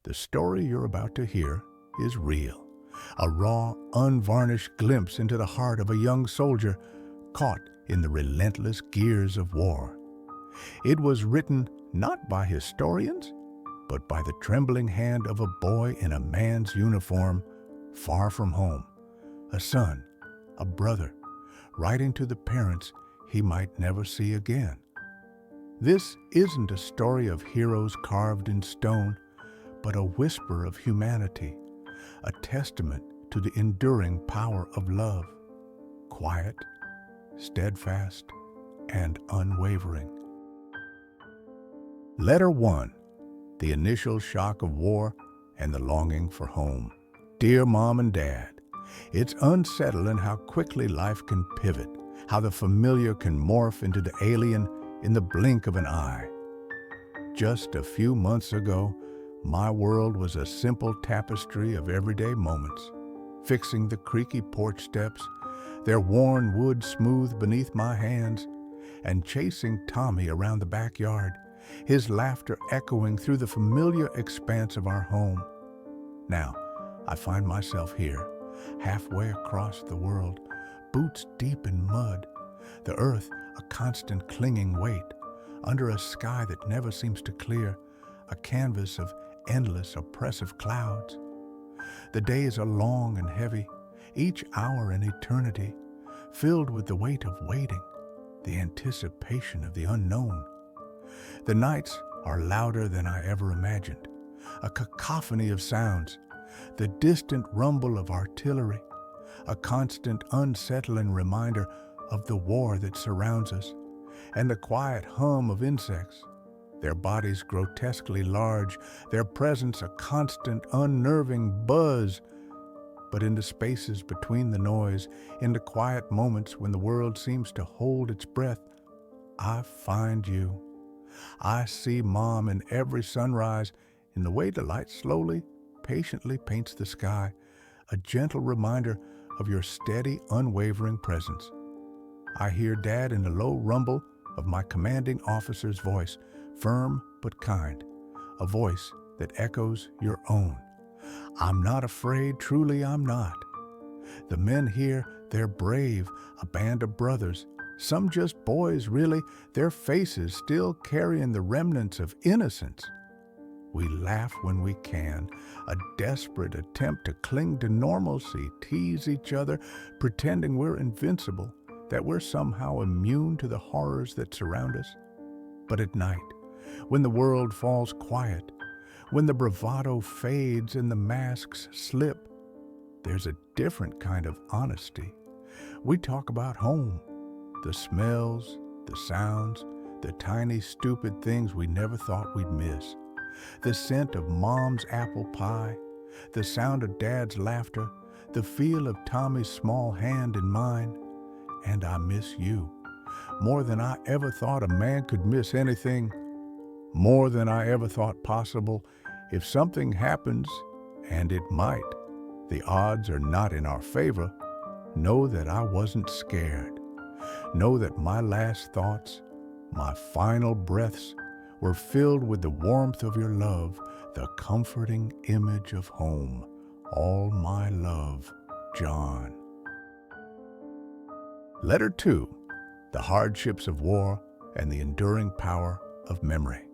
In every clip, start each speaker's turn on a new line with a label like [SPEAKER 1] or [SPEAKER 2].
[SPEAKER 1] The story you're about to hear is real. A raw, unvarnished glimpse into the heart of a young soldier caught in the relentless gears of war. It was written not by historians, but by the trembling hand of a boy in a man's uniform, far from home, a son, a brother, writing to the parents he might never see again. This isn't a story of heroes carved in stone, but a whisper of humanity, a testament to the enduring power of love, quiet, steadfast, and unwavering. Letter 1. The initial shock of war and the longing for home. Dear Mom and Dad, it's unsettling how quickly life can pivot, how the familiar can morph into the alien in the blink of an eye. Just a few months ago, my world was a simple tapestry of everyday moments, fixing the creaky porch steps, their worn wood smooth beneath my hands, and chasing Tommy around the backyard, his laughter echoing through the familiar expanse of our home. Now, I find myself here, halfway across the world, boots deep in mud, the earth a constant clinging weight, under a sky that never seems to clear, a canvas of endless oppressive clouds. The days are long and heavy, each hour an eternity, filled with the weight of waiting, the anticipation of the unknown. The nights are louder than I ever imagined, a cacophony of sounds, the distant rumble of artillery, a constant unsettling reminder of the war that surrounds us, and the quiet hum of insects, their bodies grotesquely large, their presence a constant, unnerving buzz. But in the spaces between the noise, in the quiet moments when the world seems to hold its breath, I find you. I see Mom in every sunrise, in the way the light slowly, patiently paints the sky, a gentle reminder of your steady, unwavering presence. I hear Dad in the low rumble of my commanding officer's voice, firm but kind, a voice that echoes your own. I'm not afraid, truly I'm not. The men here, they're brave, a band of brothers, some just boys really, their faces still carrying the remnants of innocence. We laugh when we can, a desperate attempt to cling to normalcy, tease each other, pretending we're invincible, that we're somehow immune to the horrors that surround us. But at night, when the world falls quiet, when the bravado fades and the masks slip, there's a different kind of honesty. We talk about home, the smells, the sounds, the tiny stupid things we never thought we'd miss. The scent of Mom's apple pie, the sound of Dad's laughter, the feel of Tommy's small hand in mine. And I miss you, more than I ever thought a man could miss anything, more than I ever thought possible. If something happens, and it might, the odds are not in our favor, know that I wasn't scared. Know that my last thoughts, my final breaths, were filled with the warmth of your love, the comforting image of home. All my love, John. Letter 2. The hardships of war and the enduring power of memory.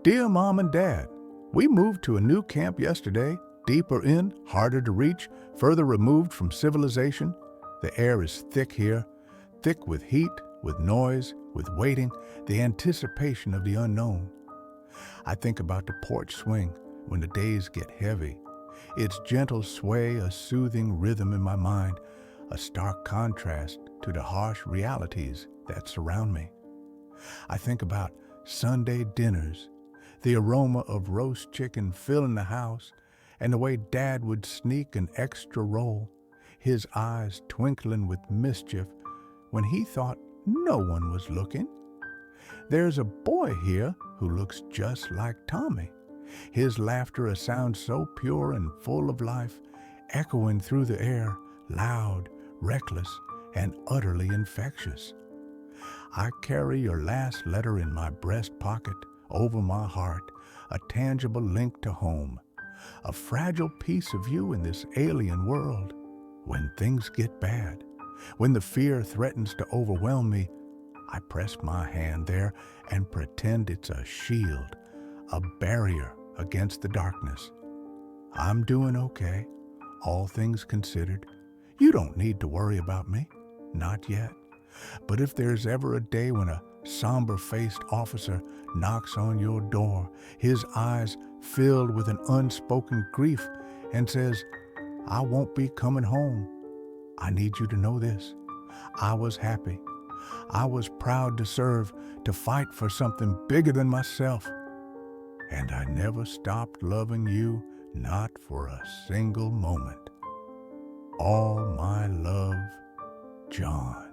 [SPEAKER 1] Dear Mom and Dad, we moved to a new camp yesterday, deeper in, harder to reach, further removed from civilization. The air is thick here, thick with heat, with noise, with waiting, the anticipation of the unknown. I think about the porch swing when the days get heavy, its gentle sway a soothing rhythm in my mind, a stark contrast to the harsh realities that surround me. I think about Sunday dinners, the aroma of roast chicken filling the house, and the way Dad would sneak an extra roll, his eyes twinkling with mischief when he thought no one was looking. There's a boy here who looks just like Tommy, his laughter a sound so pure and full of life, echoing through the air, loud, reckless, and utterly infectious. I carry your last letter in my breast pocket, over my heart, a tangible link to home, a fragile piece of you in this alien world. When things get bad, when the fear threatens to overwhelm me, I press my hand there and pretend it's a shield, a barrier against the darkness. I'm doing okay, all things considered. You don't need to worry about me, not yet. But if there's ever a day when a somber-faced officer knocks on your door, his eyes filled with an unspoken grief, and says, "I won't be coming home," I need you to know this. I was happy. I was proud to serve, to fight for something bigger than myself. And I never stopped loving you, not for a single moment. All my love, John.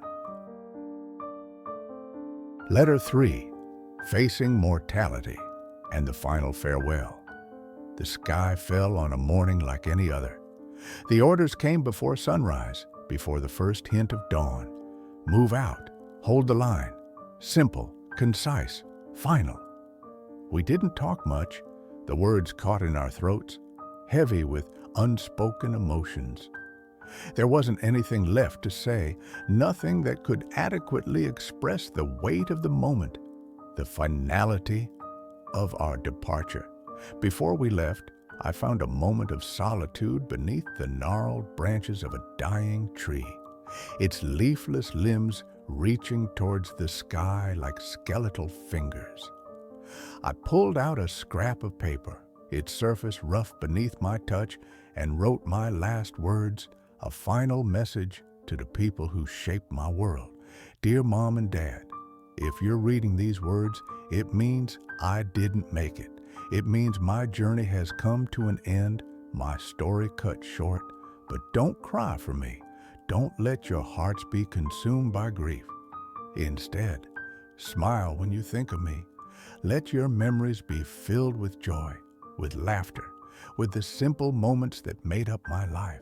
[SPEAKER 1] Letter 3. Facing Mortality and the Final Farewell. The sky fell on a morning like any other. The orders came before sunrise, before the first hint of dawn. Move out, hold the line. Simple, concise, final. We didn't talk much. The words caught in our throats, heavy with unspoken emotions. There wasn't anything left to say, nothing that could adequately express the weight of the moment, the finality of our departure. Before we left, I found a moment of solitude beneath the gnarled branches of a dying tree, its leafless limbs reaching towards the sky like skeletal fingers. I pulled out a scrap of paper, its surface rough beneath my touch, and wrote my last words, a final message to the people who shaped my world. Dear Mom and Dad, if you're reading these words, it means I didn't make it. It means my journey has come to an end, my story cut short. But don't cry for me. Don't let your hearts be consumed by grief. Instead, smile when you think of me. Let your memories be filled with joy, with laughter, with the simple moments that made up my life.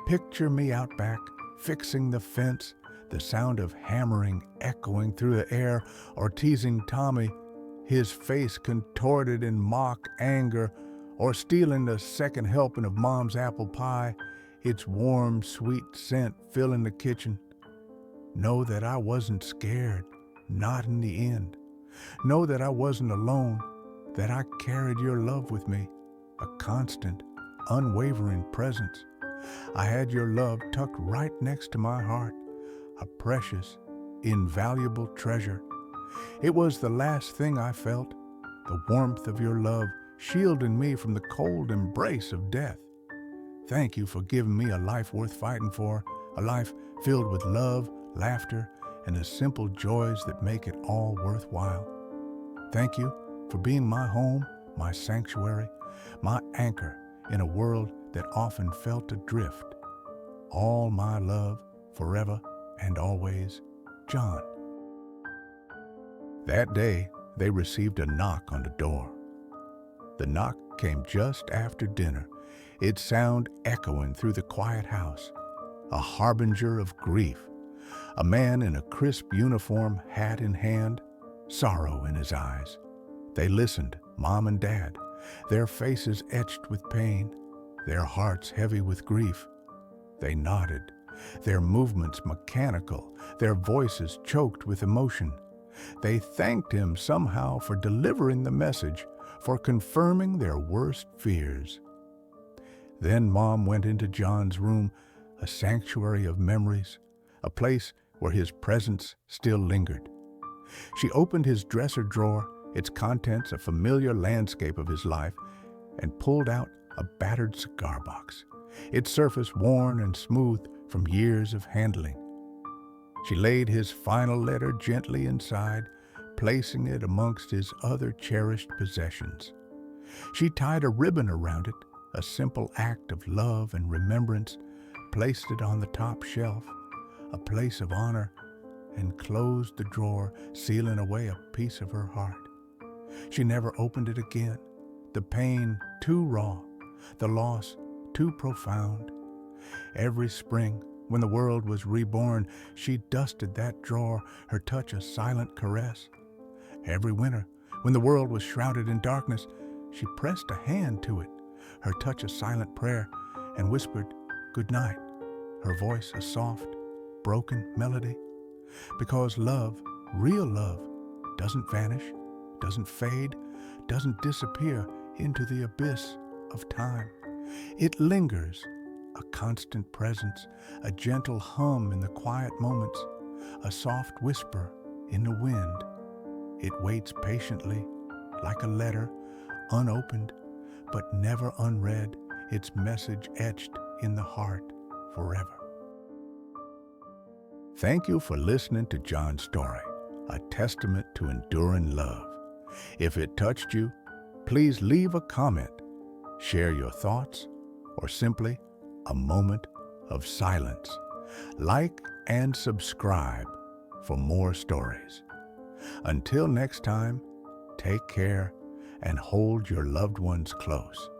[SPEAKER 1] Picture me out back, fixing the fence, the sound of hammering echoing through the air, or teasing Tommy, his face contorted in mock anger, or stealing the second helping of Mom's apple pie, its warm, sweet scent filling the kitchen. Know that I wasn't scared, not in the end. Know that I wasn't alone, that I carried your love with me, a constant, unwavering presence. I had your love tucked right next to my heart, a precious, invaluable treasure. It was the last thing I felt, the warmth of your love shielding me from the cold embrace of death. Thank you for giving me a life worth fighting for, a life filled with love, laughter, and the simple joys that make it all worthwhile. Thank you for being my home, my sanctuary, my anchor in a world that often felt adrift. All my love, forever and always, John. That day, they received a knock on the door. The knock came just after dinner, its sound echoing through the quiet house, a harbinger of grief. A man in a crisp uniform, hat in hand, sorrow in his eyes. They listened, Mom and Dad, their faces etched with pain, their hearts heavy with grief. They nodded, their movements mechanical, their voices choked with emotion. They thanked him somehow for delivering the message, for confirming their worst fears. Then Mom went into John's room, a sanctuary of memories, a place where his presence still lingered. She opened his dresser drawer, its contents a familiar landscape of his life, and pulled out a battered cigar box, its surface worn and smooth from years of handling. She laid his final letter gently inside, placing it amongst his other cherished possessions. She tied a ribbon around it, a simple act of love and remembrance, placed it on the top shelf, a place of honor, and closed the drawer, sealing away a piece of her heart. She never opened it again, the pain too raw, the loss too profound. Every spring, when the world was reborn, she dusted that drawer, her touch a silent caress. Every winter, When the world was shrouded in darkness, she pressed a hand to it, her touch a silent prayer, and whispered, "Good night," her voice a soft, broken melody. Because love, real love, doesn't vanish, doesn't fade, doesn't disappear into the abyss of time. It lingers, a constant presence, a gentle hum in the quiet moments, a soft whisper in the wind. It waits patiently, like a letter, unopened, but never unread, its message etched in the heart forever. Thank you for listening to John's story, a testament to enduring love. If it touched you, please leave a comment, share your thoughts, or simply a moment of silence. Like and subscribe for more stories. Until next time, take care and hold your loved ones close.